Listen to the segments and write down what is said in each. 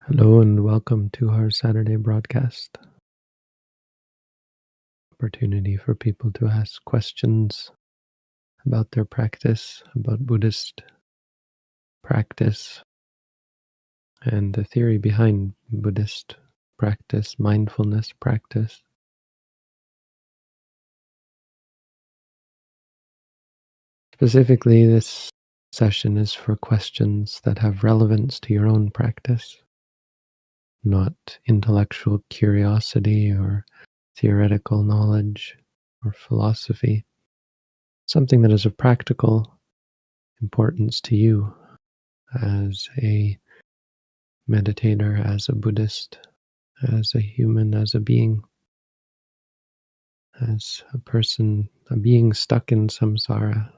Hello and welcome to our Saturday broadcast. Opportunity for people to ask questions about their practice, about Buddhist practice, and the theory behind Buddhist practice, mindfulness practice. Specifically, this session is for questions that have relevance to your own practice, not intellectual curiosity or theoretical knowledge or philosophy. Something that is of practical importance to you as a meditator, as a Buddhist, as a human, as a being, as a person, a being stuck in samsara,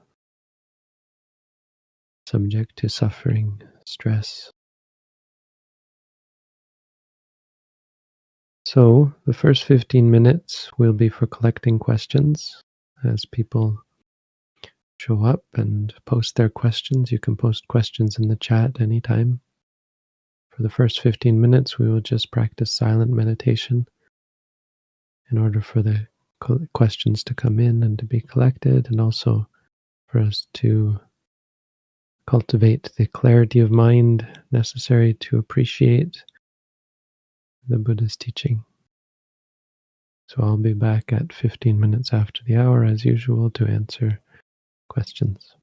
subject to suffering, stress. So, the first 15 minutes will be for collecting questions. As people show up and post their questions, you can post questions in the chat anytime. For the first 15 minutes, we will just practice silent meditation in order for the questions to come in and to be collected, and also for us to cultivate the clarity of mind necessary to appreciate the Buddha's teaching. So I'll be back at 15 minutes after the hour, as usual, to answer questions.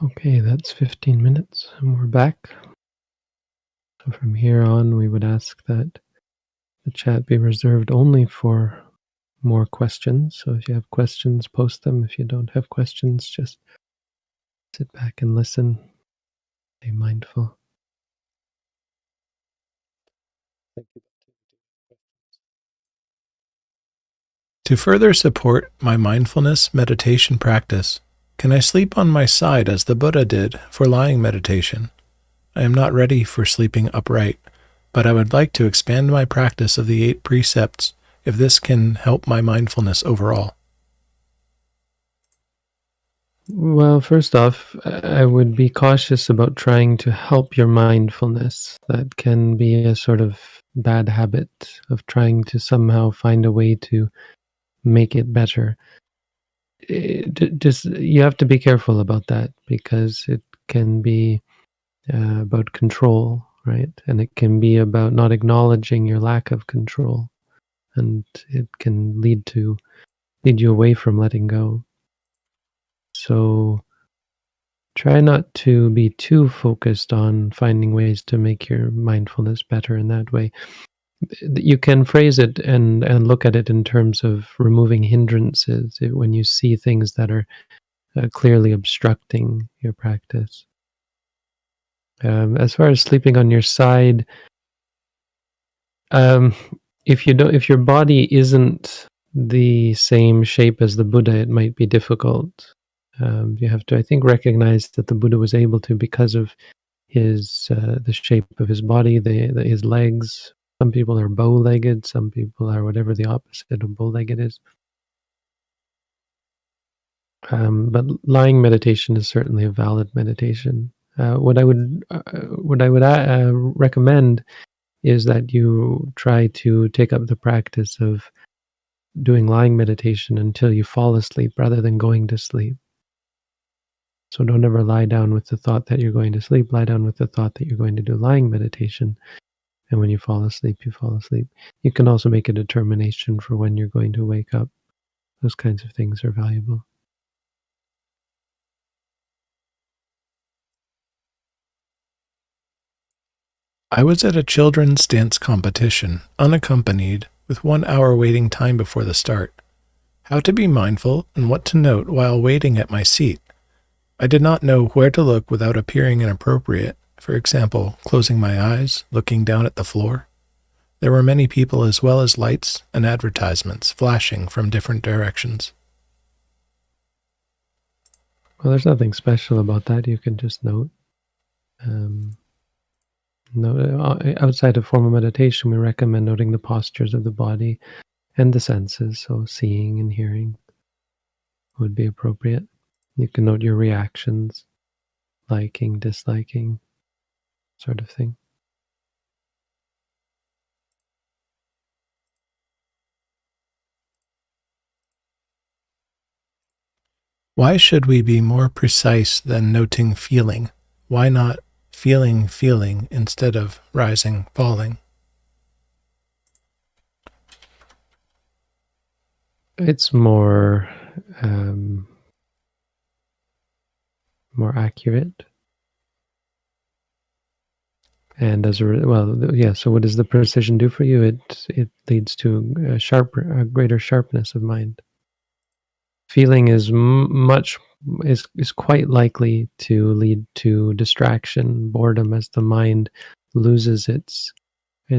Okay, that's 15 minutes, and we're back. So from here on, we would ask that the chat be reserved only for more questions. So if you have questions, post them. If you don't have questions, just sit back and listen. Be mindful. To further support my mindfulness meditation practice, can I sleep on my side as the Buddha did for lying meditation? I am not ready for sleeping upright, but I would like to expand my practice of the 8 precepts if this can help my mindfulness overall. Well, first off, I would be cautious about trying to help your mindfulness. That can be a sort of bad habit of trying to somehow find a way to make it better. Just you have to be careful about that because it can be about control, right? And it can be about not acknowledging your lack of control, and it can lead you away from letting go. So try not to be too focused on finding ways to make your mindfulness better in that way. You can phrase it and look at it in terms of removing hindrances when you see things that are clearly obstructing your practice. As far as sleeping on your side, um, if your body isn't the same shape as the Buddha, it might be difficult. You have to, I think, recognize that the Buddha was able to because of the shape of his body, his legs. Some people are bow-legged. Some people are whatever the opposite of bow-legged is. But lying meditation is certainly a valid meditation. What I would recommend is that you try to take up the practice of doing lying meditation until you fall asleep rather than going to sleep. So don't ever lie down with the thought that you're going to sleep. Lie down with the thought that you're going to do lying meditation. And when you fall asleep, you fall asleep. You can also make a determination for when you're going to wake up. Those kinds of things are valuable. I was at a children's dance competition, unaccompanied, with 1 hour waiting time before the start. How to be mindful and what to note while waiting at my seat. I did not know where to look without appearing inappropriate, for example, closing my eyes, looking down at the floor. There were many people as well as lights and advertisements flashing from different directions. Well, there's nothing special about that. You can just note. Outside of formal meditation, we recommend noting the postures of the body and the senses. So seeing and hearing would be appropriate. You can note your reactions, liking, disliking, sort of thing. Why should we be more precise than noting feeling? Why not feeling feeling instead of rising falling? It's um, more accurate. And yeah. So, what does the precision do for you? It leads to a greater sharpness of mind. Feeling is quite likely to lead to distraction, boredom, as the mind loses its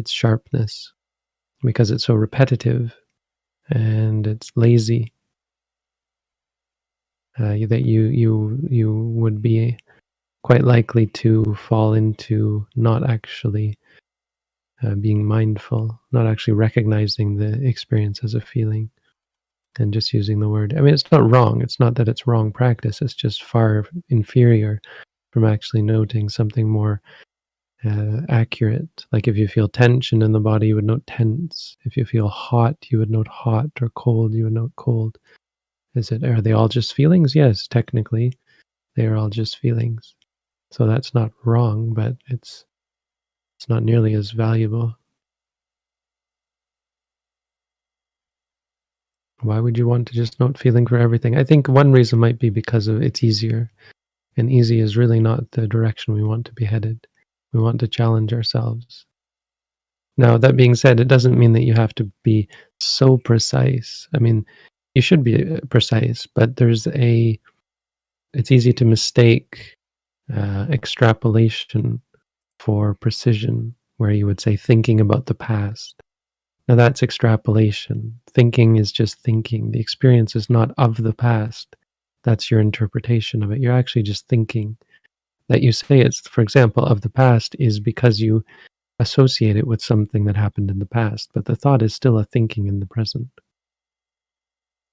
sharpness because it's so repetitive and it's lazy. That you would be quite likely to fall into not actually being mindful, not actually recognizing the experience as a feeling, and just using the word. I mean, it's not wrong. It's not that it's wrong practice. It's just far inferior from actually noting something more accurate. Like if you feel tension in the body, you would note tense. If you feel hot, you would note hot, or cold, you would note cold. Are they all just feelings? Yes, technically, they are all just feelings. So that's not wrong, but it's not nearly as valuable. Why would you want to just note feeling for everything? I think one reason might be because of it's easier. And easy is really not the direction we want to be headed. We want to challenge ourselves. Now, that being said, it doesn't mean that you have to be so precise. I mean, you should be precise, but it's easy to mistake extrapolation for precision, where you would say thinking about the past. Now, that's extrapolation. Thinking is just thinking. The experience is not of the past. That's your interpretation of it. You're actually just thinking. That you say it's, for example, of the past is because you associate it with something that happened in the past, but the thought is still a thinking in the present.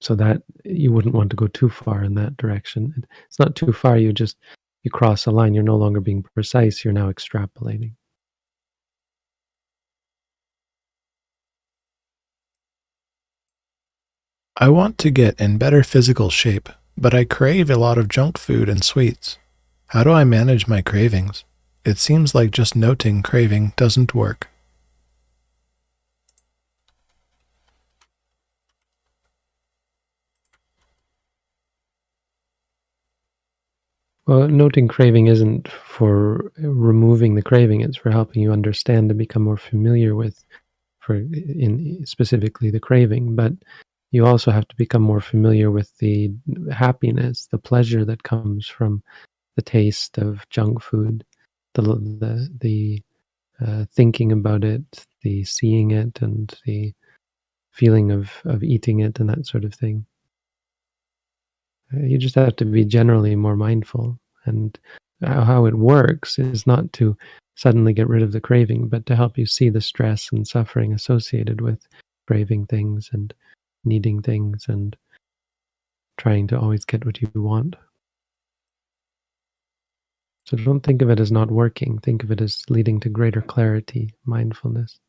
So that you wouldn't want to go too far in that direction. It's not too far, you cross a line, you're no longer being precise, you're now extrapolating. I want to get in better physical shape, but I crave a lot of junk food and sweets. How do I manage my cravings? It seems like just noting craving doesn't work. Well, noting craving isn't for removing the craving, it's for helping you understand and become more familiar with, for in specifically the craving, but you also have to become more familiar with the happiness, the pleasure that comes from the taste of junk food, the thinking about it, the seeing it, and the feeling of eating it, and that sort of thing. You just have to be generally more mindful, and how it works is not to suddenly get rid of the craving, but to help you see the stress and suffering associated with craving things and needing things and trying to always get what you want. So don't think of it as not working. Think of it as leading to greater clarity, mindfulness.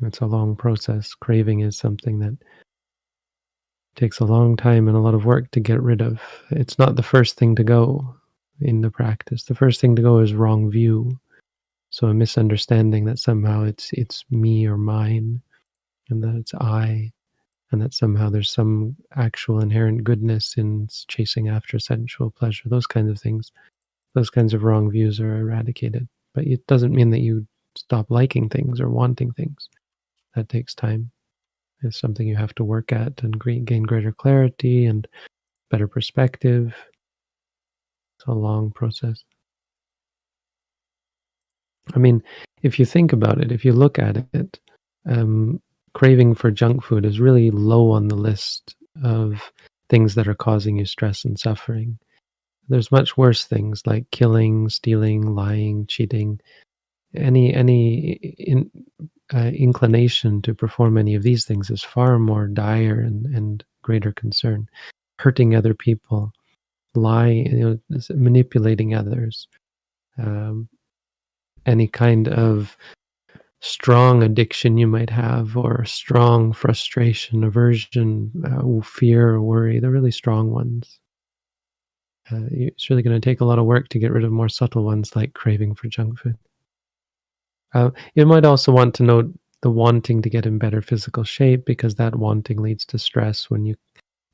It's a long process. Craving is something that takes a long time and a lot of work to get rid of. It's not the first thing to go in the practice. The first thing to go is wrong view. So a misunderstanding that somehow it's me or mine, and that it's I, and that somehow there's some actual inherent goodness in chasing after sensual pleasure. Those kinds of things, those kinds of wrong views are eradicated. But it doesn't mean that you stop liking things or wanting things. That takes time. It's something you have to work at and gain greater clarity and better perspective. It's a long process. I mean, if you think about it, if you look at it, craving for junk food is really low on the list of things that are causing you stress and suffering. There's much worse things like killing, stealing, lying, cheating. Any inclination to perform any of these things is far more dire and greater concern. Hurting other people, lying, manipulating others, um, any kind of strong addiction you might have, or strong frustration, aversion, fear, or worry, the really strong ones. It's really going to take a lot of work to get rid of more subtle ones like craving for junk food. You might also want to note the wanting to get in better physical shape, because that wanting leads to stress when you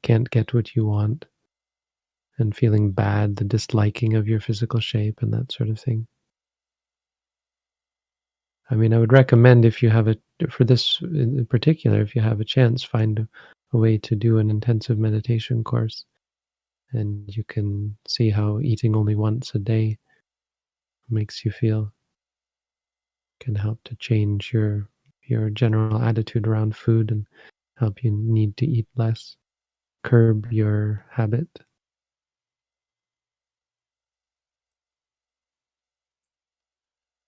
can't get what you want, and feeling bad, the disliking of your physical shape, and that sort of thing. I mean, I would recommend, if you have for this in particular, if you have a chance, find a way to do an intensive meditation course, and you can see how eating only once a day makes you feel. Can help to change your general attitude around food and help you need to eat less, curb your habit.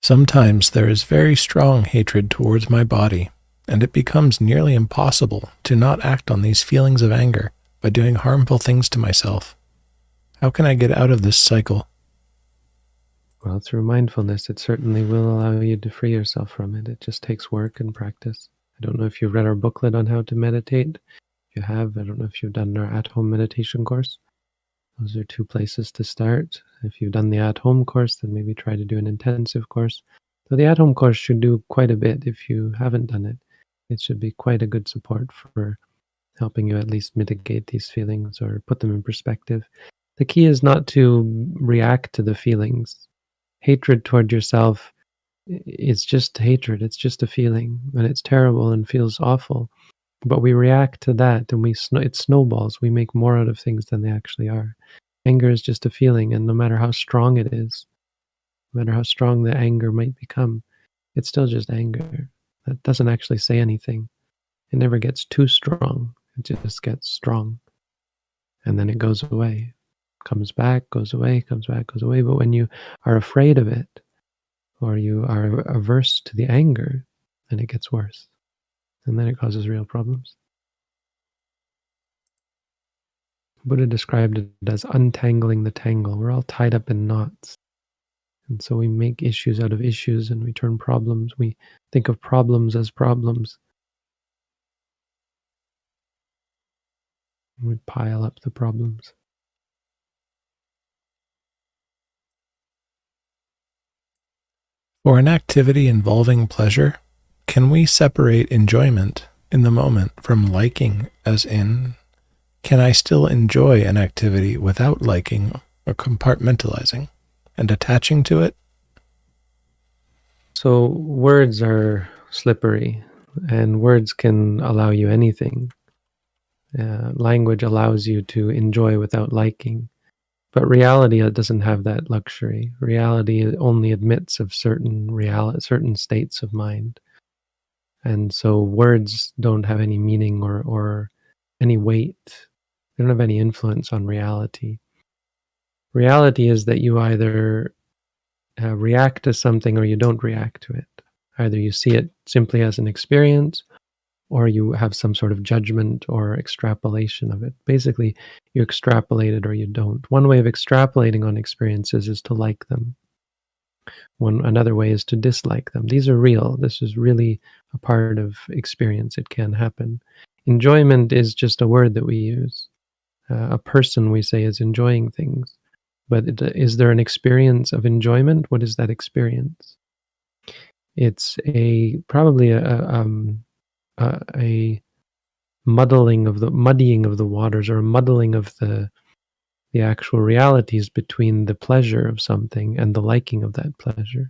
Sometimes there is very strong hatred towards my body, and it becomes nearly impossible to not act on these feelings of anger by doing harmful things to myself. How can I get out of this cycle? Well, through mindfulness, it certainly will allow you to free yourself from it. It just takes work and practice. I don't know if you've read our booklet on how to meditate. If you have, I don't know if you've done our at-home meditation course. Those are two places to start. If you've done the at-home course, then maybe try to do an intensive course. So the at-home course should do quite a bit if you haven't done it. It should be quite a good support for helping you at least mitigate these feelings or put them in perspective. The key is not to react to the feelings. Hatred toward yourself is just hatred. It's just a feeling, and it's terrible and feels awful. But we react to that, and it snowballs. We make more out of things than they actually are. Anger is just a feeling, and no matter how strong it is, no matter how strong the anger might become, it's still just anger. That doesn't actually say anything. It never gets too strong. It just gets strong, and then it goes away, comes back, goes away, comes back, goes away. But when you are afraid of it, or you are averse to the anger, then it gets worse, and then it causes real problems. Buddha described it as untangling the tangle. We're all tied up in knots. And so we make issues out of issues, and we turn problems. We think of problems as problems. And we pile up the problems. For an activity involving pleasure, can we separate enjoyment in the moment from liking, as in, can I still enjoy an activity without liking or compartmentalizing and attaching to it? So words are slippery, and words can allow you anything. Language allows you to enjoy without liking. But reality doesn't have that luxury. Reality only admits of certain states of mind. And so words don't have any meaning or any weight. They don't have any influence on reality. Reality is that you either react to something or you don't react to it. Either you see it simply as an experience, or you have some sort of judgment or extrapolation of it. Basically, you extrapolate it or you don't. One way of extrapolating on experiences is to like them. Another way is to dislike them. These are real. This is really a part of experience. It can happen. Enjoyment is just a word that we use. A person, we say, is enjoying things. But is there an experience of enjoyment? What is that experience? It's probably a muddying of the waters, or a muddling of the actual realities between the pleasure of something and the liking of that pleasure.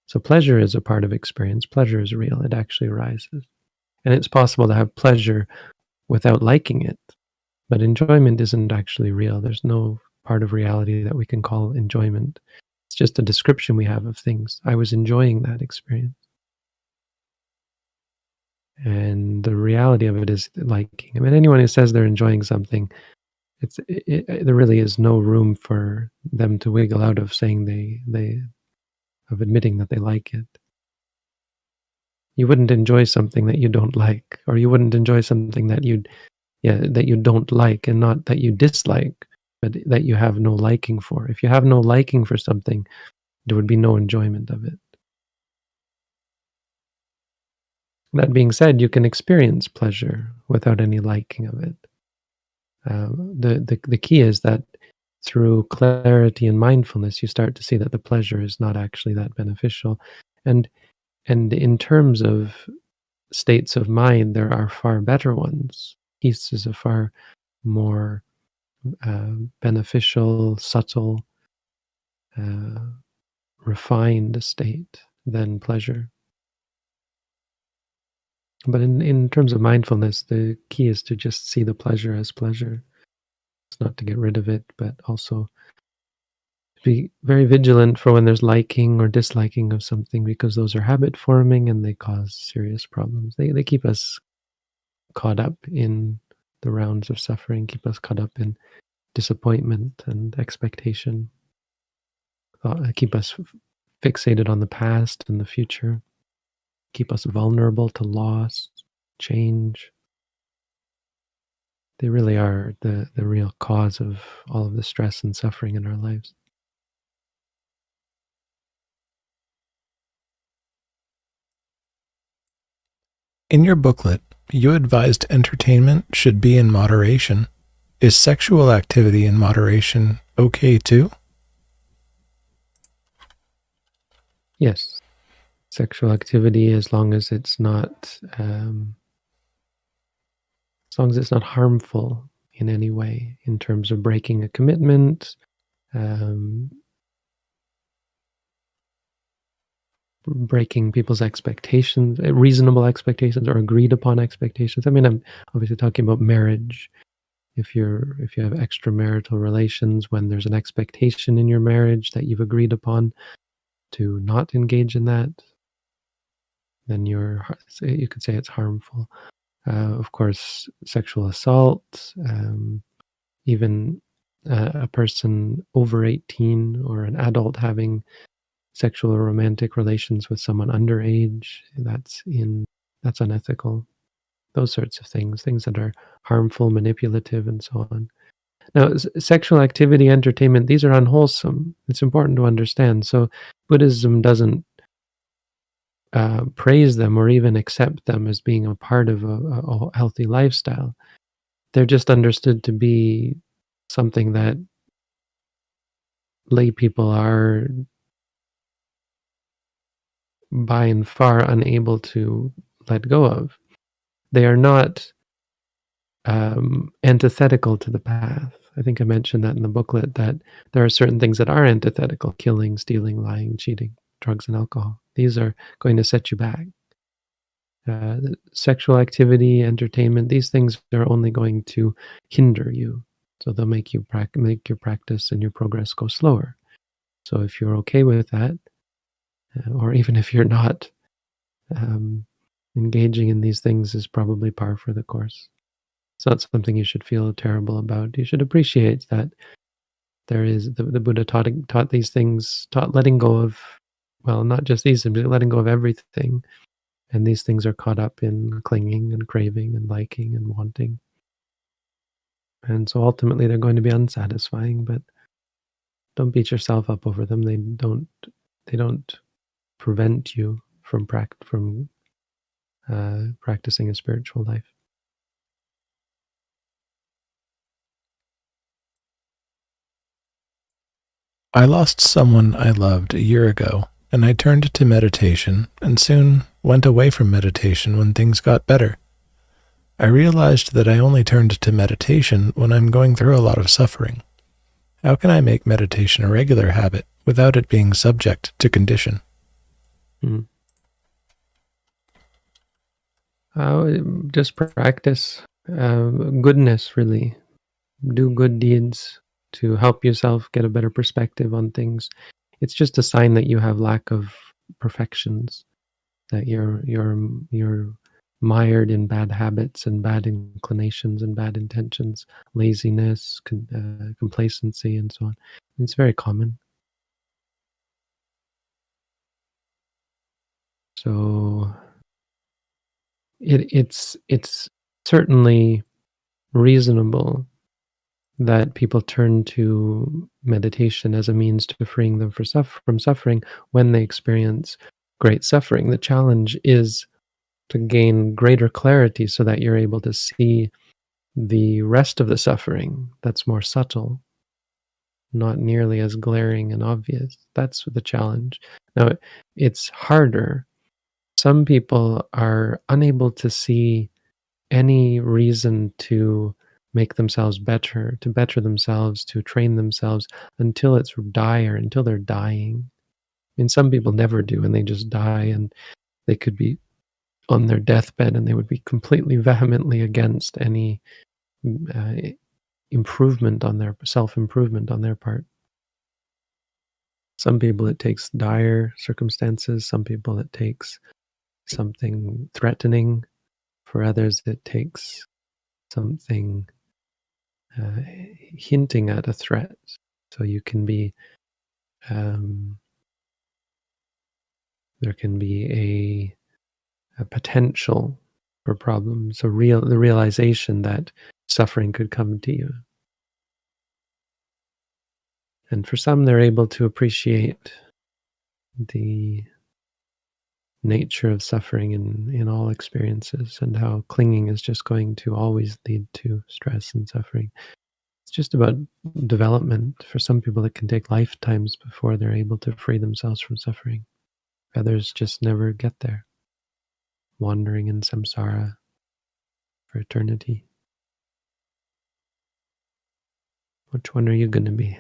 So pleasure is a part of experience. Pleasure is real. It actually arises. And it's possible to have pleasure without liking it. But enjoyment isn't actually real. There's no part of reality that we can call enjoyment. It's just a description we have of things. I was enjoying that experience. And the reality of it is liking. I mean, anyone who says they're enjoying something, there really is no room for them to wiggle out of saying of admitting that they like it. You wouldn't enjoy something that you don't like, or you wouldn't enjoy something that you don't like, and not that you dislike, but that you have no liking for. If you have no liking for something, there would be no enjoyment of it. That being said, you can experience pleasure without any liking of it. The key is that through clarity and mindfulness, you start to see that the pleasure is not actually that beneficial. And in terms of states of mind, there are far better ones. Peace is a far more beneficial, subtle, refined state than pleasure. But in terms of mindfulness, the key is to just see the pleasure as pleasure. It's not to get rid of it, but also be very vigilant for when there's liking or disliking of something, because those are habit forming and they cause serious problems. They keep us caught up in the rounds of suffering, keep us caught up in disappointment and expectation, keep us fixated on the past and the future, keep us vulnerable to loss, change. They really are the real cause of all of the stress and suffering in our lives. In your booklet, you advised entertainment should be in moderation. Is sexual activity in moderation okay too? Yes. Sexual activity, as long as it's not as long as it's not harmful in any way in terms of breaking a commitment, um, breaking people's expectations, reasonable expectations or agreed upon expectations. I mean, I'm obviously talking about marriage. If you have extramarital relations when there's an expectation in your marriage that you've agreed upon to not engage in that, then you could say it's harmful. Of course, sexual assault, even a person over 18 or an adult having sexual or romantic relations with someone underage, that's unethical. Those sorts of things that are harmful, manipulative, and so on. Now, sexual activity, entertainment, these are unwholesome. It's important to understand. So Buddhism doesn't praise them or even accept them as being a part of a healthy lifestyle. They're just understood to be something that lay people are by and far unable to let go of. They are not antithetical to the path. I think I mentioned that in the booklet, that there are certain things that are antithetical: killing, stealing, lying, cheating, drugs, and alcohol. These are going to set you back. Sexual activity, entertainment, these things are only going to hinder you. So they'll make make your practice and your progress go slower. So if you're okay with that, or even if you're not, um, engaging in these things is probably par for the course. It's not something you should feel terrible about. You should appreciate that there is the Buddha taught these things, taught letting go of, well, not just these, but letting go of everything. And these things are caught up in clinging and craving and liking and wanting. And so ultimately they're going to be unsatisfying, but don't beat yourself up over them. They don't prevent you from practicing a spiritual life. I lost someone I loved a year ago, and I turned to meditation and soon went away from meditation when things got better. I realized that I only turned to meditation when I'm going through a lot of suffering. How can I make meditation a regular habit without it being subject to condition? Mm. Just practice goodness, really. Do good deeds to help yourself get a better perspective on things. It's just a sign that you have lack of perfections, that you're mired in bad habits and bad inclinations and bad intentions, laziness, complacency, and so on. It's very common. So it's certainly reasonable that people turn to meditation as a means to freeing them from suffering when they experience great suffering. The challenge is to gain greater clarity so that you're able to see the rest of the suffering that's more subtle, not nearly as glaring and obvious. That's the challenge. Now, it's harder. Some people are unable to see any reason to make themselves better, to better themselves, to train themselves until it's dire, until they're dying. I mean, some people never do, and they just die, and they could be on their deathbed and they would be completely vehemently against any uh, improvement on their self-improvement on their part. Some people it takes dire circumstances, some people it takes something threatening, for others it takes something hinting at a threat. So you can be there can be a potential for problems, the realization that suffering could come to you. And for some, they're able to appreciate the nature of suffering in all experiences and how clinging is just going to always lead to stress and suffering. It's just about development. For some people, it can take lifetimes before they're able to free themselves from suffering. Others just never get there, wandering in samsara for eternity. Which one are you going to be?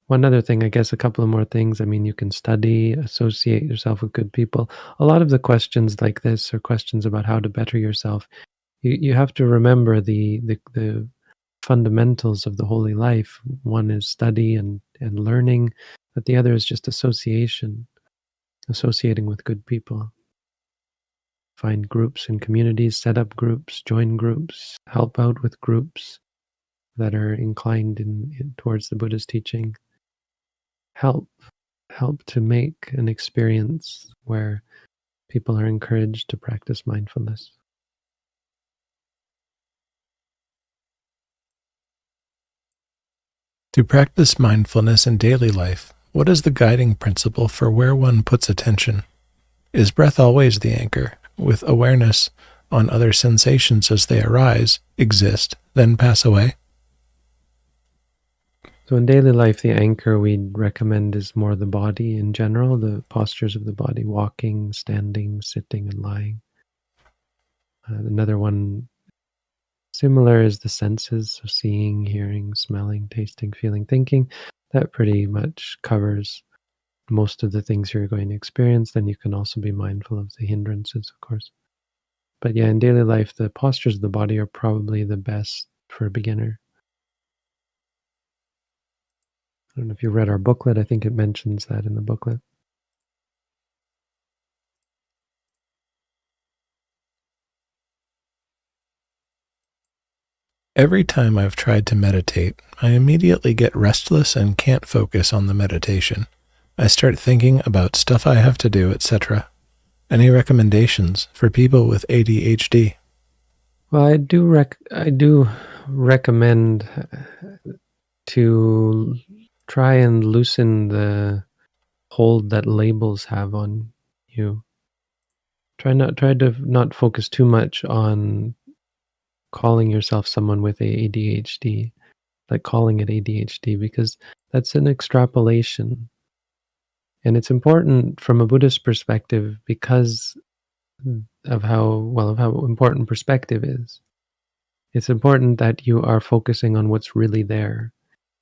One other thing, I guess, a couple of more things. I mean, you can study, associate yourself with good people. A lot of the questions like this are questions about how to better yourself. You have to remember the fundamentals of the holy life. One is study and learning, but the other is just association, associating with good people. Find groups and communities, set up groups, join groups, help out with groups that are inclined towards the Buddha's teaching. Help to make an experience where people are encouraged to practice mindfulness. To practice mindfulness in daily life, what is the guiding principle for where one puts attention? Is breath always the anchor, with awareness on other sensations as they arise, exist, then pass away? So in daily life, the anchor we'd recommend is more the body in general, the postures of the body, walking, standing, sitting, and lying. Another one similar is the senses, so seeing, hearing, smelling, tasting, feeling, thinking. That pretty much covers most of the things you're going to experience. Then you can also be mindful of the hindrances, of course. But yeah, in daily life, the postures of the body are probably the best for a beginner. I don't know if you read our booklet. I think it mentions that in the booklet. Every time I've tried to meditate, I immediately get restless and can't focus on the meditation. I start thinking about stuff I have to do, etc. Any recommendations for people with ADHD? Well, I do recommend to try and loosen the hold that labels have on you. Try to not focus too much on calling yourself someone with ADHD, like calling it ADHD, because that's an extrapolation. And it's important from a Buddhist perspective because of how important perspective is. It's important that you are focusing on what's really there.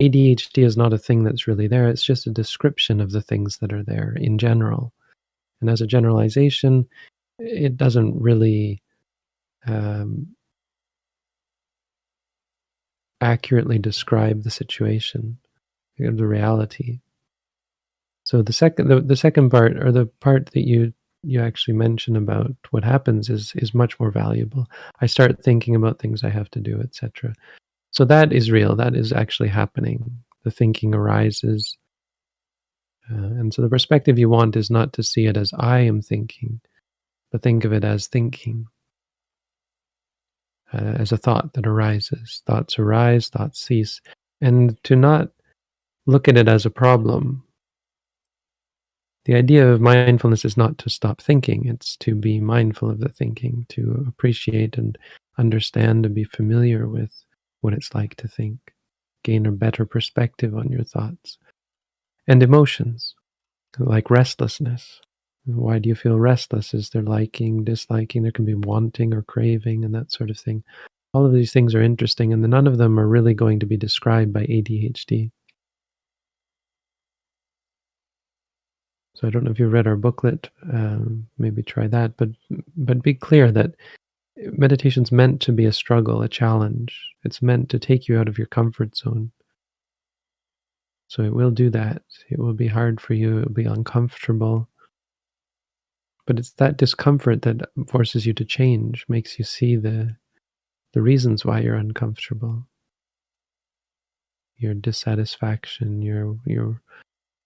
ADHD is not a thing that's really there, it's just a description of the things that are there in general. And as a generalization, it doesn't really accurately describe the situation, the reality. So the second part, or the part that you actually mention about what happens, is much more valuable. I start thinking about things I have to do, etc. So that is real. That is actually happening. The thinking arises. And so the perspective you want is not to see it as I am thinking, but think of it as thinking, as a thought that arises. Thoughts arise, thoughts cease. And to not look at it as a problem. The idea of mindfulness is not to stop thinking, it's to be mindful of the thinking, to appreciate and understand and be familiar with what it's like to think, gain a better perspective on your thoughts. And emotions, like restlessness. Why do you feel restless? Is there liking, disliking? There can be wanting or craving and that sort of thing. All of these things are interesting, and none of them are really going to be described by ADHD. So I don't know if you read our booklet. Maybe try that, but be clear that meditation's meant to be a struggle, a challenge. It's meant to take you out of your comfort zone. So it will do that. It will be hard for you. It will be uncomfortable. But it's that discomfort that forces you to change, makes you see the reasons why you're uncomfortable. Your dissatisfaction, your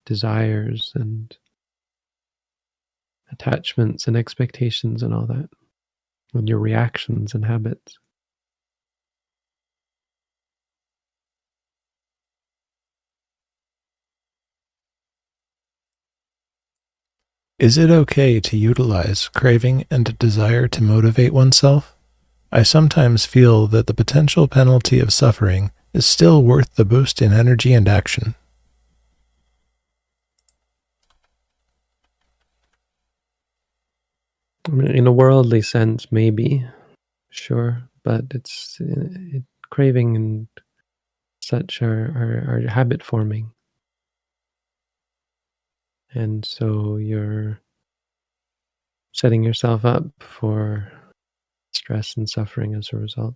desires and attachments and expectations and all that, and your reactions and habits. Is it okay to utilize craving and desire to motivate oneself? I sometimes feel that the potential penalty of suffering is still worth the boost in energy and action. I mean, in a worldly sense, maybe. sure, but craving and such are habit forming, and so you're setting yourself up for stress and suffering as a result.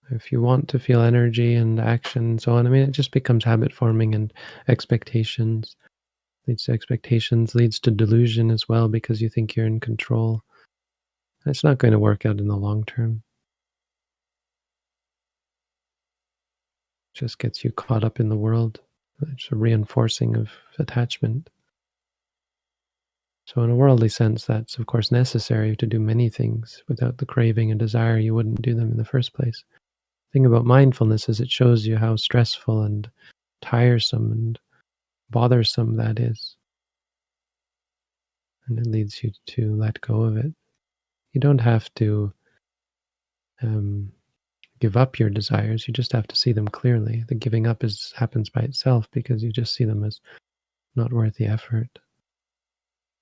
If you want to feel energy and action and so on, I mean, it just becomes habit forming, and expectations leads to delusion as well, because you think you're in control. It's not going to work out in the long term. It just gets you caught up in the world. It's a reinforcing of attachment. So in a worldly sense, that's of course necessary to do many things. Without the craving and desire, you wouldn't do them in the first place. The thing about mindfulness is it shows you how stressful and tiresome and bothersome that is. And it leads you to let go of it. You don't have to um, give up your desires. You just have to see them clearly. The giving up happens by itself because you just see them as not worth the effort,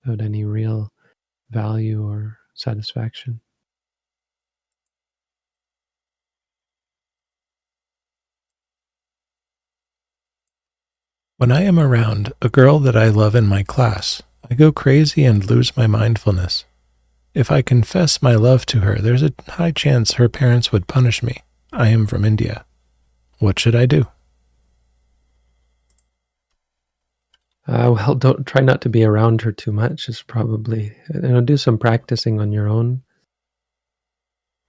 without any real value or satisfaction. When I am around a girl that I love in my class, I go crazy and lose my mindfulness. If I confess my love to her, there's a high chance her parents would punish me. I am from India. What should I do? Well, don't try not to be around her too much. Is probably do some practicing on your own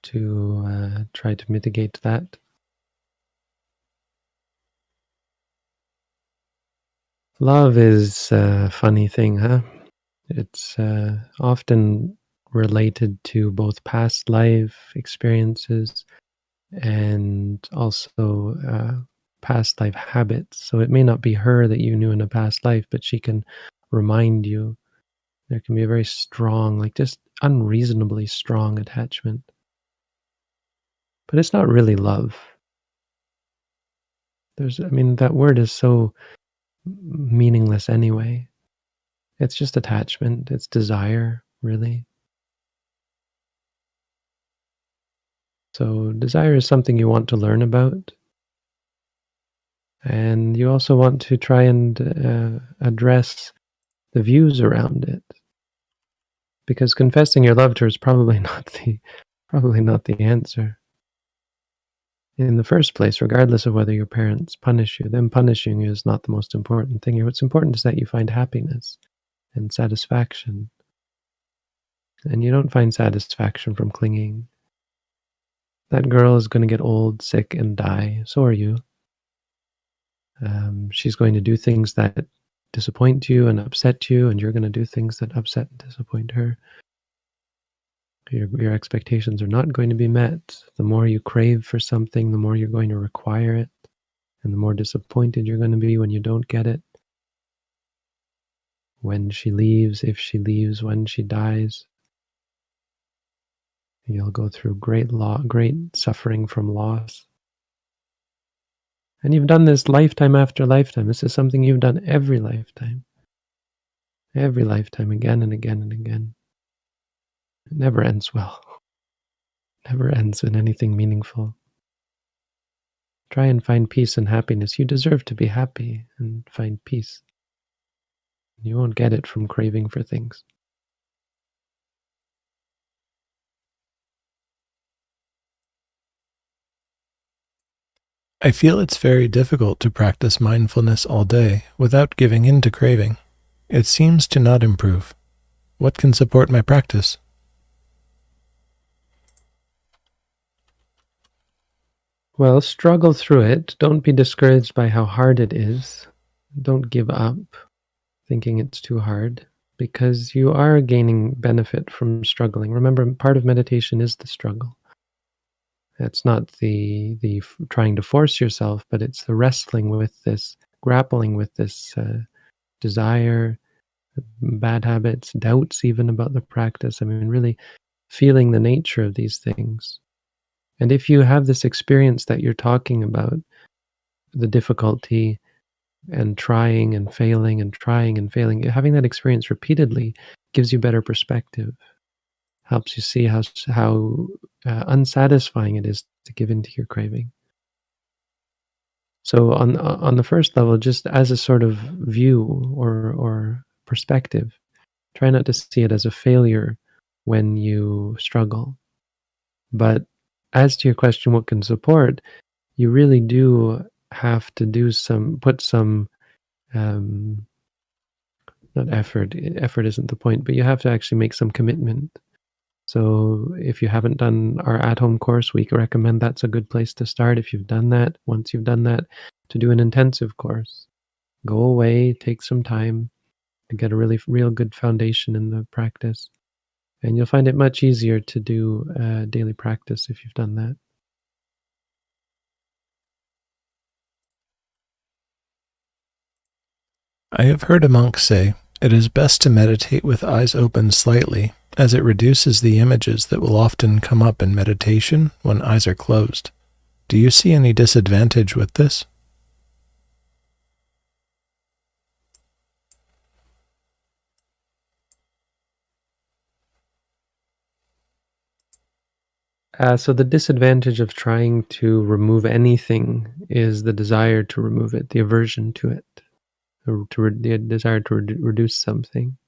to try to mitigate that. Love is a funny thing, huh? It's often related to both past life experiences and also past life habits. So it may not be her that you knew in a past life, but she can remind you. There can be a very strong, like just unreasonably strong attachment. But it's not really love. That word is so meaningless anyway. It's just attachment, it's desire, really. So desire is something you want to learn about. And you also want to try and address the views around it. Because confessing your love to her is probably not the answer. In the first place, regardless of whether your parents punish you, them punishing you is not the most important thing here. What's important is that you find happiness and satisfaction. And you don't find satisfaction from clinging. That girl is going to get old, sick, and die. So are you. She's going to do things that disappoint you and upset you, and you're going to do things that upset and disappoint her. Your expectations are not going to be met. The more you crave for something, the more you're going to require it, and the more disappointed you're going to be when you don't get it. When she leaves, if she leaves, when she dies, you'll go through great suffering from loss. And you've done this lifetime after lifetime. This is something you've done every lifetime, again and again and again. It never ends well. It never ends in anything meaningful. Try and find peace and happiness. You deserve to be happy and find peace. You won't get it from craving for things. I feel it's very difficult to practice mindfulness all day without giving in to craving. It seems to not improve. What can support my practice? Well, struggle through it. Don't be discouraged by how hard it is. Don't give up thinking it's too hard, because you are gaining benefit from struggling. Remember, part of meditation is the struggle. It's not the trying to force yourself, but it's the wrestling with this, grappling with this desire, bad habits, doubts even about the practice. Really feeling the nature of these things. And if you have this experience that you're talking about, the difficulty and trying and failing and trying and failing, having that experience repeatedly gives you better perspective, helps you see how unsatisfying it is to give into your craving. So on the first level, just as a sort of view or perspective, try not to see it as a failure when you struggle. But as to your question, what can support, you really do have to put some, um, not effort. Effort isn't the point, but you have to actually make some commitment. So if you haven't done our at-home course, we recommend that's a good place to start. If you've done that, once you've done that, to do an intensive course. Go away, take some time to get a really real good foundation in the practice. And you'll find it much easier to do daily practice if you've done that. I have heard a monk say, "It is best to meditate with eyes open slightly, as it reduces the images that will often come up in meditation when eyes are closed." Do you see any disadvantage with this? So the disadvantage of trying to remove anything is the desire to remove it, the aversion to it, the desire to reduce something.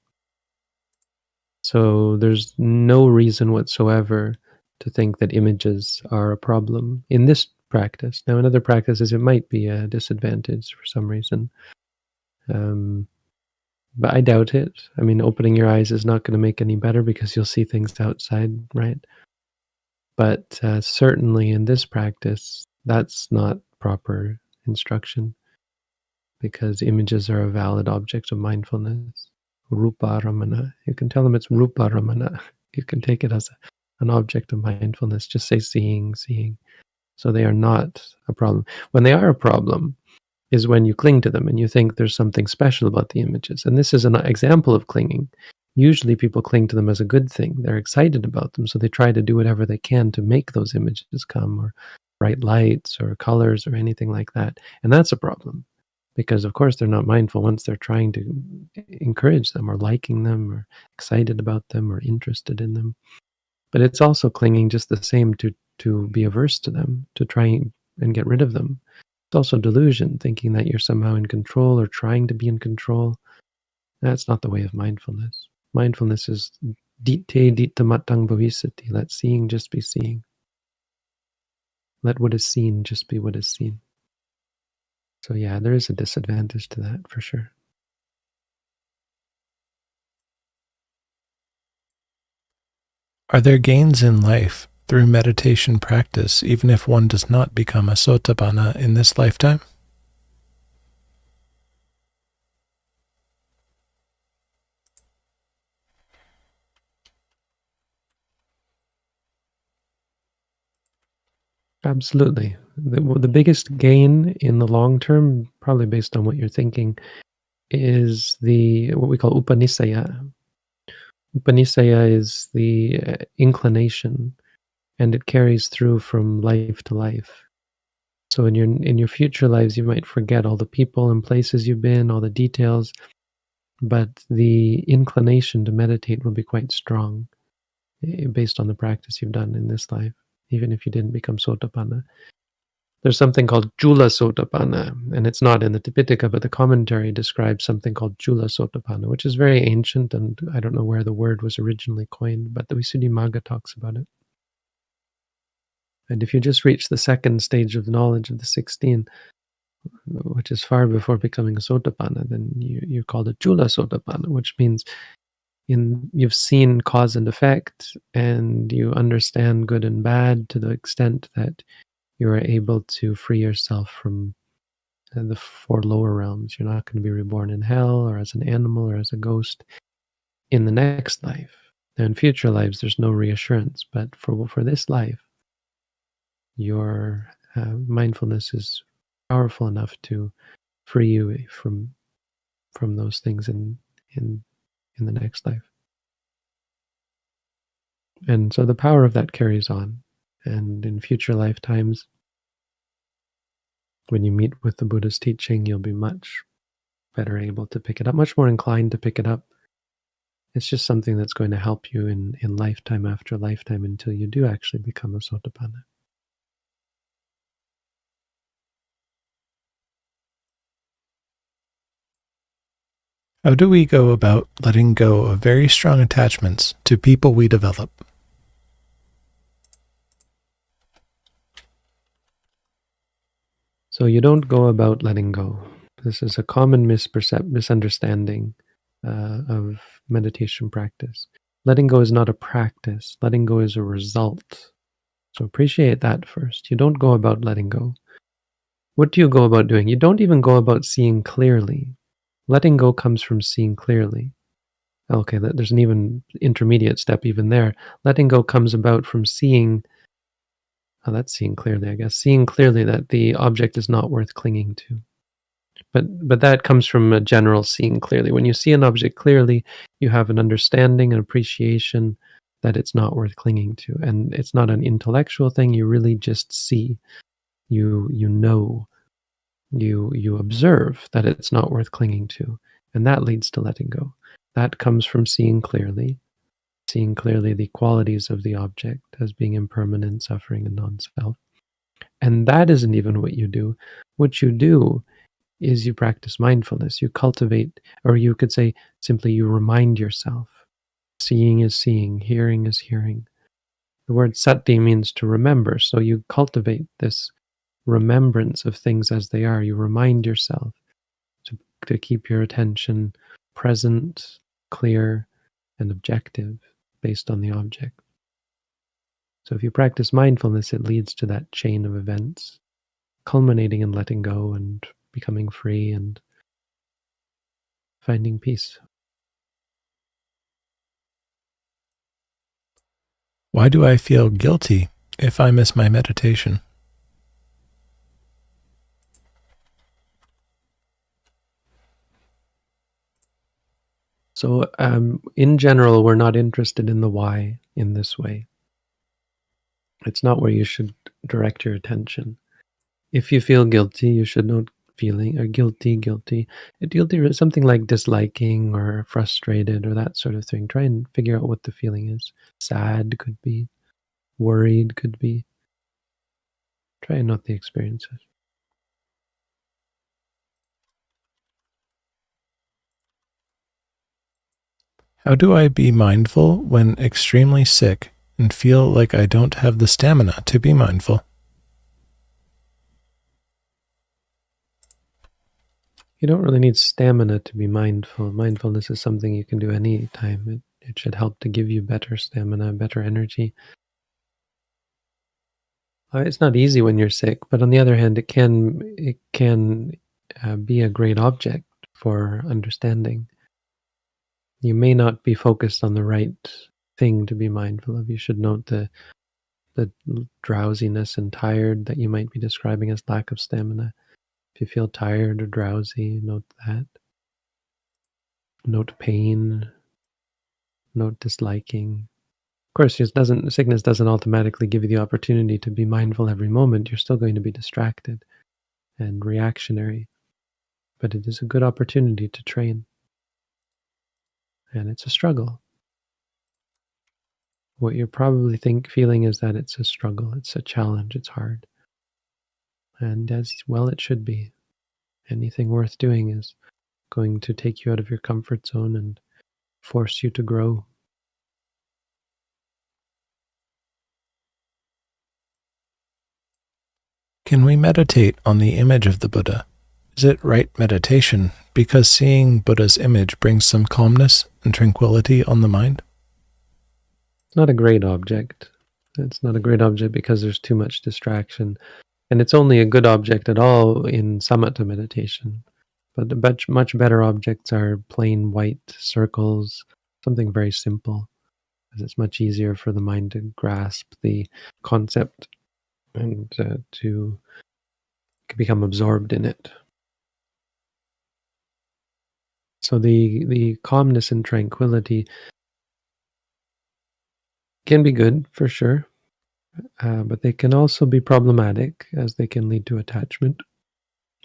So there's no reason whatsoever to think that images are a problem in this practice. Now, in other practices, it might be a disadvantage for some reason, um, but I doubt it. I mean, opening your eyes is not going to make any better because you'll see things outside, right? But certainly in this practice, that's not proper instruction because images are a valid object of mindfulness. Rupa Ramana. You can tell them it's Rupa Ramana. You can take it as an object of mindfulness. Just say seeing, seeing. So they are not a problem. When they are a problem is when you cling to them and you think there's something special about the images. And this is an example of clinging. Usually people cling to them as a good thing. They're excited about them. So they try to do whatever they can to make those images come, or bright lights or colors or anything like that. And that's a problem because, of course, they're not mindful once they're trying to encourage them or liking them or excited about them or interested in them. But it's also clinging just the same to be averse to them, to try and get rid of them. It's also delusion, thinking that you're somehow in control or trying to be in control. That's not the way of mindfulness. Mindfulness is dite dita matang bhavisati. Let seeing just be seeing. Let what is seen just be what is seen. So yeah, there is a disadvantage to that for sure. Are there gains in life through meditation practice even if one does not become a sotapanna in this lifetime? Absolutely. The biggest gain in the long term, probably based on what you're thinking, is the what we call upanisaya. Upanisaya is the inclination, and it carries through from life to life. So in your future lives, you might forget all the people and places you've been, all the details, but the inclination to meditate will be quite strong based on the practice you've done in this life, even if you didn't become sotapanna. There's something called Jula Sotapanna, and it's not in the Tipitaka, but the commentary describes something called Jula Sotapanna, which is very ancient, and I don't know where the word was originally coined, but the Visuddhimagga talks about it. And if you just reach the second stage of knowledge of the 16, which is far before becoming a Sotapanna, then you're called a Jula Sotapanna, which means you've seen cause and effect, and you understand good and bad to the extent that you are able to free yourself from the four lower realms. You're not going to be reborn in hell or as an animal or as a ghost in the next life. Now, in future lives, there's no reassurance, but for this life, your mindfulness is powerful enough to free you from those things in in the next life. And so the power of that carries on. And in future lifetimes, when you meet with the Buddha's teaching, you'll be much better able to pick it up, much more inclined to pick it up, It's just something that's going to help you in lifetime after lifetime until you do actually become a sotapanna. How do we go about letting go of very strong attachments to people we develop? So you don't go about letting go. This is a common misunderstanding of meditation practice. Letting go is not a practice. Letting go is a result. So appreciate that first. You don't go about letting go. What do you go about doing? You don't even go about seeing clearly. Letting go comes from seeing clearly. Okay, there's an even intermediate step even there. Letting go comes about from seeing, oh, that's seeing clearly, I guess. Seeing clearly that the object is not worth clinging to. But that comes from a general seeing clearly. When you see an object clearly, you have an understanding, an appreciation that it's not worth clinging to. And it's not an intellectual thing, you really just see. You know, you observe that it's not worth clinging to. And that leads to letting go. That comes from seeing clearly the qualities of the object as being impermanent, suffering, and non-self. And that isn't even what you do. What you do is you practice mindfulness. You cultivate, or you could say simply, you remind yourself. Seeing is seeing, hearing is hearing. The word sati means to remember. So you cultivate this remembrance of things as they are. You remind yourself to keep your attention present, clear, and objective based on the object. So if you practice mindfulness, it leads to that chain of events, culminating in letting go and becoming free and finding peace. Why do I feel guilty if I miss my meditation? So, in general, we're not interested in the why in this way. It's not where you should direct your attention. If you feel guilty, you should note feeling or guilty. Guilty is something like disliking or frustrated or that sort of thing. Try and figure out what the feeling is. Sad could be, worried could be. Try and note the experiences. How do I be mindful when extremely sick and feel like I don't have the stamina to be mindful? You don't really need stamina to be mindful. Mindfulness is something you can do any time. It should help to give you better stamina, better energy. It's not easy when you're sick, but on the other hand, it can be a great object for understanding. You may not be focused on the right thing to be mindful of. You should note the drowsiness and tired that you might be describing as lack of stamina. If you feel tired or drowsy, note that. Note pain. Note disliking. Of course, sickness doesn't automatically give you the opportunity to be mindful every moment. You're still going to be distracted and reactionary, but it is a good opportunity to train. And it's a struggle. What you're probably feeling is that it's a struggle, it's a challenge, it's hard. And as well it should be. Anything worth doing is going to take you out of your comfort zone and force you to grow. Can we meditate on the image of the Buddha? Is it right meditation because seeing Buddha's image brings some calmness and tranquility on the mind? It's not a great object. It's not a great object because there's too much distraction. And it's only a good object at all in samatha meditation. But the much better objects are plain white circles, something very simple, because it's much easier for the mind to grasp the concept and to become absorbed in it. So the calmness and tranquility can be good for sure, but they can also be problematic as they can lead to attachment.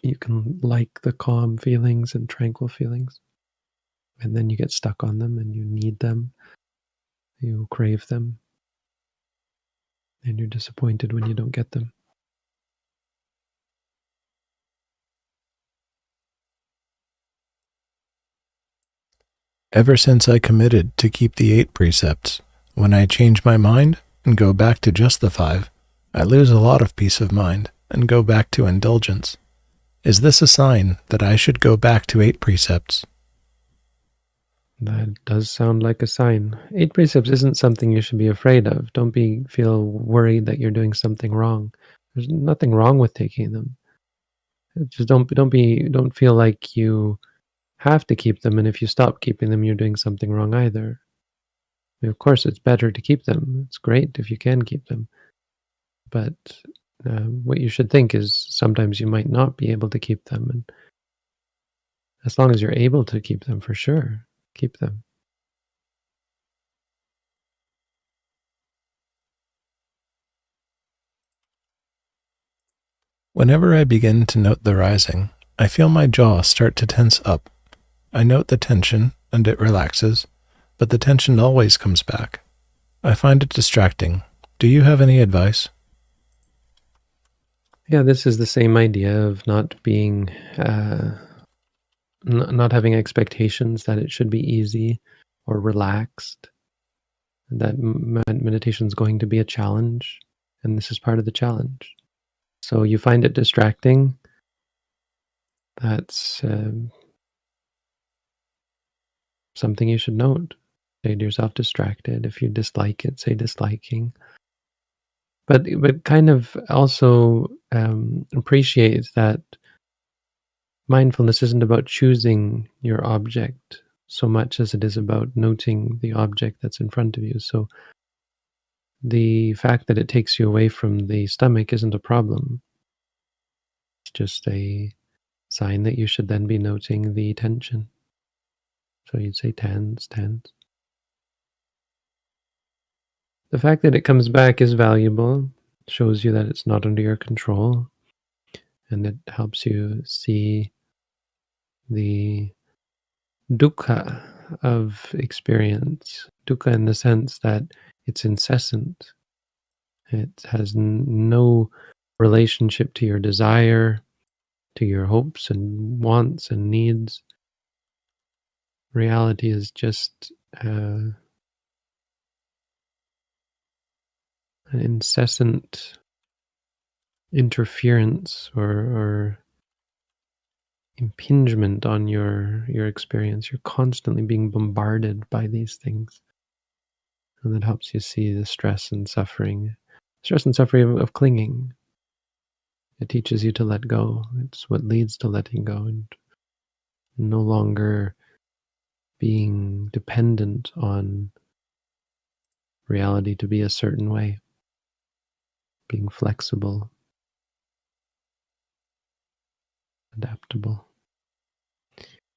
You can like the calm feelings and tranquil feelings, and then you get stuck on them and you need them, you crave them, and you're disappointed when you don't get them. Ever since I committed to keep the 8 precepts, when I change my mind and go back to just the 5, I lose a lot of peace of mind and go back to indulgence. Is this a sign that I should go back to 8 precepts? That does sound like a sign. 8 precepts isn't something you should be afraid of. Don't feel worried that you're doing something wrong. There's nothing wrong with taking them. Just don't feel like you have to keep them, and if you stop keeping them, you're doing something wrong either. I mean, of course, it's better to keep them. It's great if you can keep them. But what you should think is sometimes you might not be able to keep them. And as long as you're able to keep them, for sure, keep them. Whenever I begin to note the rising, I feel my jaw start to tense up. I note the tension and it relaxes, but the tension always comes back. I find it distracting. Do you have any advice? Yeah, this is the same idea of not being, not having expectations that it should be easy or relaxed, that meditation is going to be a challenge, and this is part of the challenge. So you find it distracting, that's something you should note. Say to yourself, distracted. If you dislike it, say disliking. But kind of also appreciate that mindfulness isn't about choosing your object so much as it is about noting the object that's in front of you. So the fact that it takes you away from the stomach isn't a problem. It's just a sign that you should then be noting the tension. So you'd say tense, tense. The fact that it comes back is valuable, shows you that it's not under your control, and it helps you see the dukkha of experience. Dukkha in the sense that it's incessant. It has no relationship to your desire, to your hopes and wants and needs. Reality is just an incessant interference or impingement on your experience. You're constantly being bombarded by these things, and that helps you see the stress and suffering of clinging. It teaches you to let go. It's what leads to letting go and no longer being dependent on reality to be a certain way, being flexible, adaptable,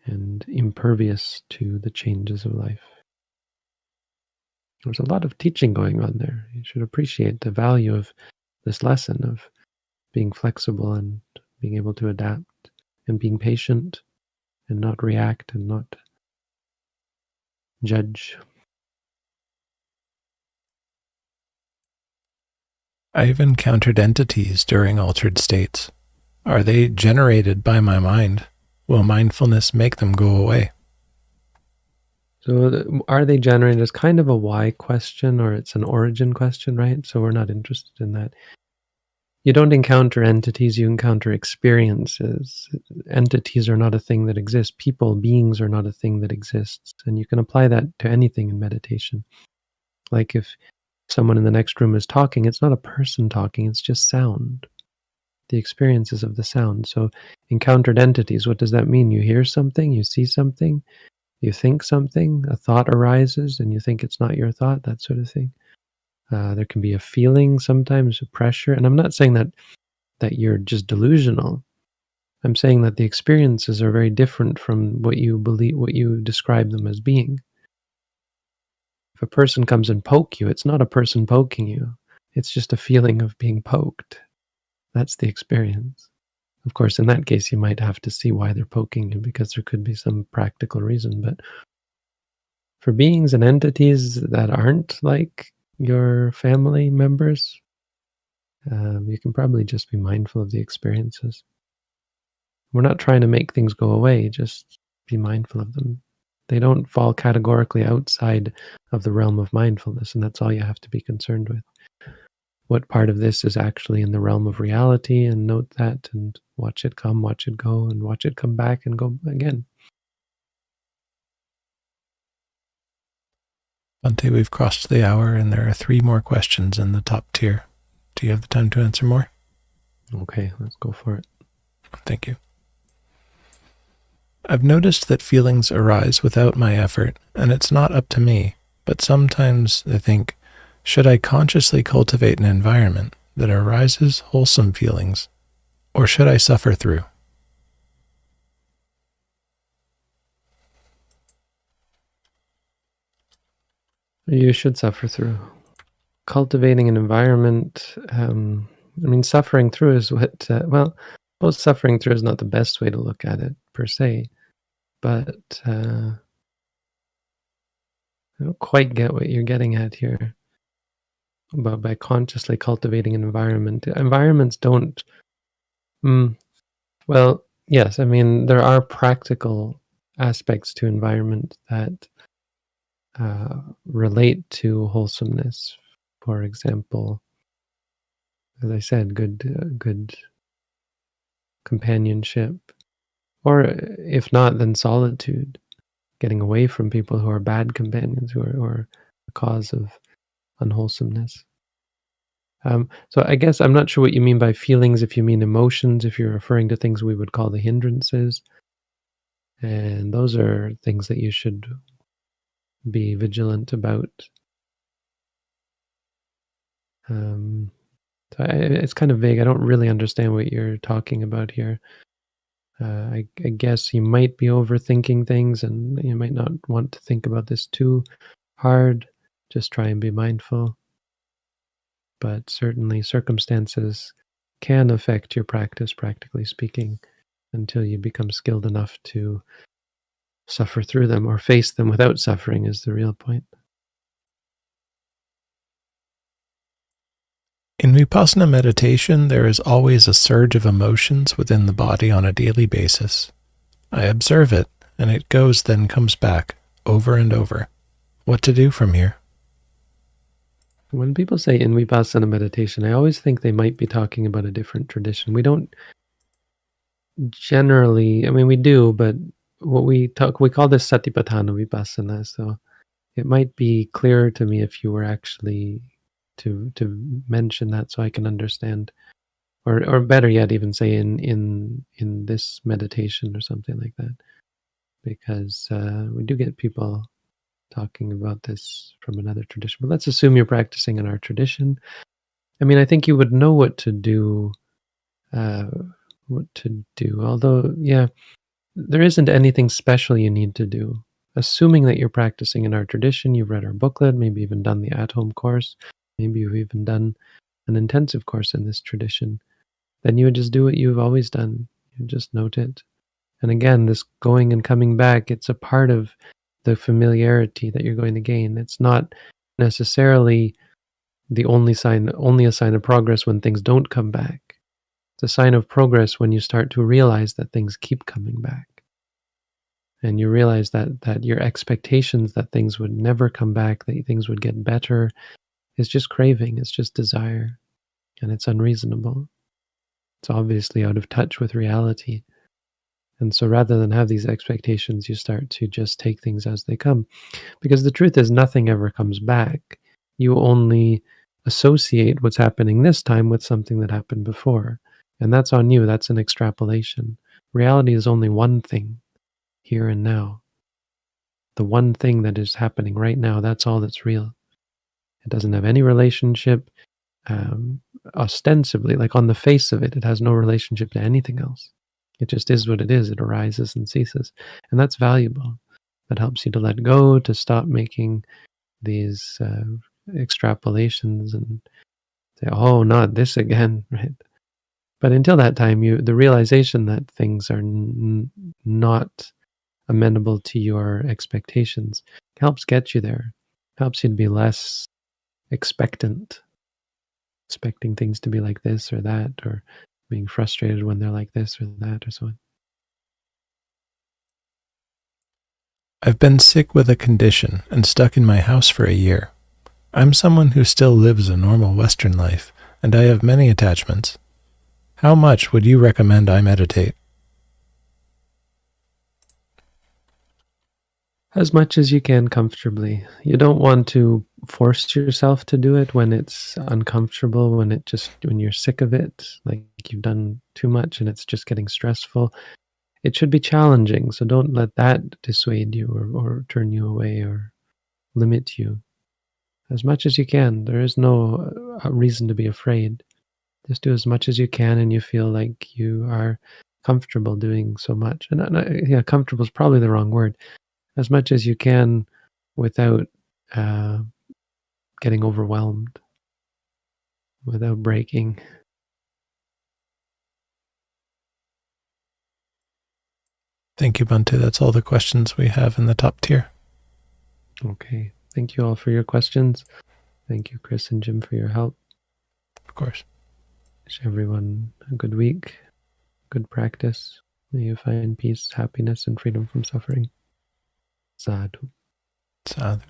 and impervious to the changes of life. There's a lot of teaching going on there. You should appreciate the value of this lesson of being flexible and being able to adapt and being patient and not react and not judge. I've encountered entities during altered states. Are they generated by my mind? Will mindfulness make them go away? So are they generated is kind of a why question, or it's an origin question, right? So we're not interested in that. You don't encounter entities, you encounter experiences. Entities are not a thing that exists. People, beings are not a thing that exists. And you can apply that to anything in meditation. Like if someone in the next room is talking, it's not a person talking, it's just sound. The experiences of the sound. So encountered entities, what does that mean? You hear something, you see something, you think something, a thought arises and you think it's not your thought, that sort of thing. There can be a feeling sometimes, a pressure. And I'm not saying that you're just delusional. I'm saying that the experiences are very different from what you believe, what you describe them as being. If a person comes and poke you, it's not a person poking you. It's just a feeling of being poked. That's the experience. Of course, in that case, you might have to see why they're poking you because there could be some practical reason. But For beings and entities that aren't like your family members, you can probably just be mindful of the experiences. We're not trying to make things go away, just be mindful of them. They don't fall categorically outside of the realm of mindfulness, and that's all you have to be concerned with. What part of this is actually in the realm of reality, and note that, and watch it come, watch it go, and watch it come back and go again. Bhante, we've crossed the hour and there are 3 more questions in the top tier. Do you have the time to answer more? Okay, let's go for it. Thank you. I've noticed that feelings arise without my effort, and it's not up to me, but sometimes I think, should I consciously cultivate an environment that arises wholesome feelings, or should I suffer through? You should suffer through. Cultivating an environment, suffering through is what, well, suffering through is not the best way to look at it, per se, but I don't quite get what you're getting at here. But by consciously cultivating an environment, environments don't, well, yes, there are practical aspects to environment that relate to wholesomeness. For example, as I said, good companionship, or if not, then solitude, getting away from people who are bad companions, who are the cause of unwholesomeness. So I guess I'm not sure what you mean by feelings, if you mean emotions, if you're referring to things we would call the hindrances. And those are things that you should be vigilant about. So it's kind of vague. I don't really understand what you're talking about here. I guess you might be overthinking things, and you might not want to think about this too hard. Just try and be mindful. But certainly circumstances can affect your practice, practically speaking, until you become skilled enough to suffer through them, or face them without suffering is the real point. In vipassana meditation, there is always a surge of emotions within the body on a daily basis. I observe it, and it goes then comes back, over and over. What to do from here? When people say in vipassana meditation, I always think they might be talking about a different tradition. We don't generally, we do, but what we call this satipatthana vipassana. So it might be clearer to me if you were actually to mention that, so I can understand, or better yet, even say in this meditation or something like that, because we do get people talking about this from another tradition. But let's assume you're practicing in our tradition. I think you would know what to do. Although, yeah, there isn't anything special you need to do. Assuming that you're practicing in our tradition, you've read our booklet, maybe even done the at-home course, maybe you've even done an intensive course in this tradition, then you would just do what you've always done. You just note it. And again, this going and coming back, it's a part of the familiarity that you're going to gain. It's not necessarily only a sign of progress when things don't come back. It's a sign of progress when you start to realize that things keep coming back. And you realize that your expectations that things would never come back, that things would get better, is just craving, it's just desire, and it's unreasonable. It's obviously out of touch with reality. And so rather than have these expectations, you start to just take things as they come. Because the truth is, nothing ever comes back. You only associate what's happening this time with something that happened before. And that's on you. That's an extrapolation. Reality is only one thing, here and now. The one thing that is happening right now, that's all that's real. It doesn't have any relationship, ostensibly, like on the face of it, it has no relationship to anything else. It just is what it is. It arises and ceases. And that's valuable. That helps you to let go, to stop making these extrapolations and say, oh, not this again, right? But until that time, the realization that things are not amenable to your expectations helps get you there. Helps you to be less expecting things to be like this or that, or being frustrated when they're like this or that or so on. I've been sick with a condition and stuck in my house for a year. I'm someone who still lives a normal Western life, and I have many attachments. How much would you recommend I meditate? As much as you can comfortably. You don't want to force yourself to do it when it's uncomfortable, when you're sick of it, like you've done too much and it's just getting stressful. It should be challenging, so don't let that dissuade you or turn you away or limit you. As much as you can. There is no reason to be afraid. Just do as much as you can, and you feel like you are comfortable doing so much. And yeah, comfortable is probably the wrong word. As much as you can without uh, getting overwhelmed, without breaking. Thank you, Bhante. That's all the questions we have in the top tier. Okay. Thank you all for your questions. Thank you, Chris and Jim, for your help. Of course. Wish everyone a good week, good practice. May you find peace, happiness, and freedom from suffering. Sadhu. Sadhu.